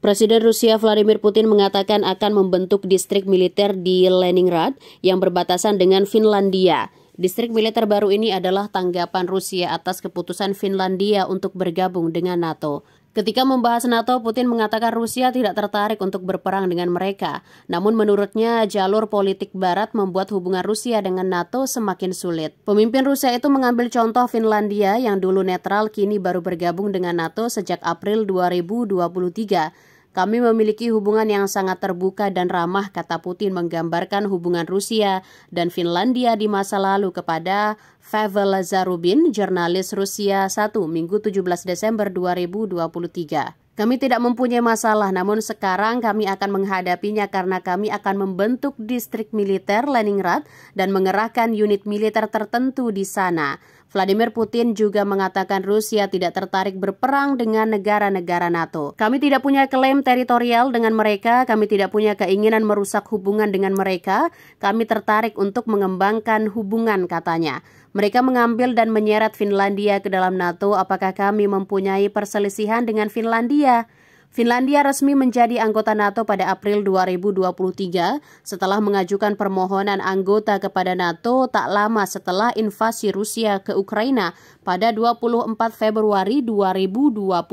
Presiden Rusia Vladimir Putin mengatakan akan membentuk distrik militer di Leningrad yang berbatasan dengan Finlandia. Distrik militer baru ini adalah tanggapan Rusia atas keputusan Finlandia untuk bergabung dengan NATO. Ketika membahas NATO, Putin mengatakan Rusia tidak tertarik untuk berperang dengan mereka. Namun menurutnya, jalur politik Barat membuat hubungan Rusia dengan NATO semakin sulit. Pemimpin Rusia itu mengambil contoh Finlandia yang dulu netral kini baru bergabung dengan NATO sejak April 2023. Kami memiliki hubungan yang sangat terbuka dan ramah, kata Putin menggambarkan hubungan Rusia dan Finlandia di masa lalu kepada Pavel Zarubin, jurnalis Rusia 1, Minggu 17 Desember 2023. Kami tidak mempunyai masalah, namun sekarang kami akan menghadapinya karena kami akan membentuk distrik militer Leningrad dan mengerahkan unit militer tertentu di sana. Vladimir Putin juga mengatakan Rusia tidak tertarik berperang dengan negara-negara NATO. Kami tidak punya klaim teritorial dengan mereka, kami tidak punya keinginan merusak hubungan dengan mereka, kami tertarik untuk mengembangkan hubungan, katanya. Mereka mengambil dan menyeret Finlandia ke dalam NATO. Apakah kami mempunyai perselisihan dengan Finlandia? Finlandia resmi menjadi anggota NATO pada April 2023 setelah mengajukan permohonan anggota kepada NATO tak lama setelah invasi Rusia ke Ukraina pada 24 Februari 2022.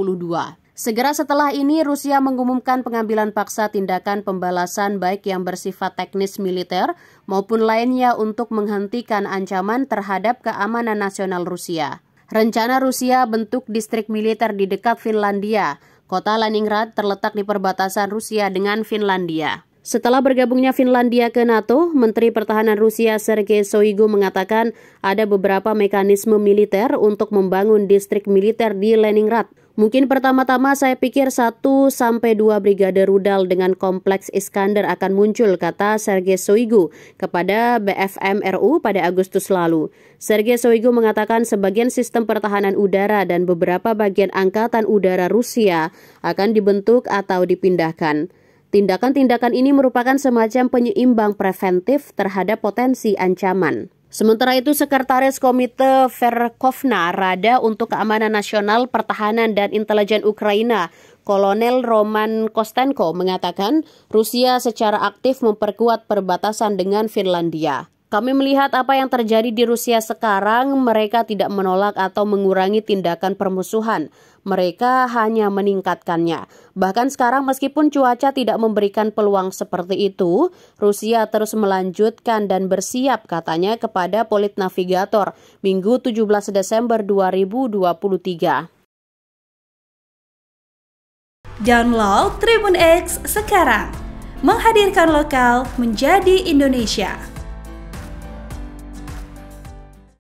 Segera setelah ini, Rusia mengumumkan pengambilan paksa tindakan pembalasan baik yang bersifat teknis militer maupun lainnya untuk menghentikan ancaman terhadap keamanan nasional Rusia. Rencana Rusia bentuk distrik militer di dekat Finlandia. Kota Leningrad terletak di perbatasan Rusia dengan Finlandia. Setelah bergabungnya Finlandia ke NATO, Menteri Pertahanan Rusia Sergei Shoigu mengatakan ada beberapa mekanisme militer untuk membangun distrik militer di Leningrad. Mungkin pertama-tama saya pikir 1-2 brigade rudal dengan kompleks Iskander akan muncul, kata Sergei Shoigu kepada BFM RU pada Agustus lalu. Sergei Shoigu mengatakan sebagian sistem pertahanan udara dan beberapa bagian angkatan udara Rusia akan dibentuk atau dipindahkan. Tindakan-tindakan ini merupakan semacam penyeimbang preventif terhadap potensi ancaman. Sementara itu, Sekretaris Komite Verkhovna Rada untuk Keamanan Nasional, Pertahanan, dan Intelijen Ukraina, Kolonel Roman Kostenko mengatakan Rusia secara aktif memperkuat perbatasan dengan Finlandia. Kami melihat apa yang terjadi di Rusia sekarang, mereka tidak menolak atau mengurangi tindakan permusuhan. Mereka hanya meningkatkannya. Bahkan sekarang meskipun cuaca tidak memberikan peluang seperti itu, Rusia terus melanjutkan dan bersiap, katanya kepada Politnavigator, Minggu 17 Desember 2023. Download Tribun X sekarang, menghadirkan lokal menjadi Indonesia.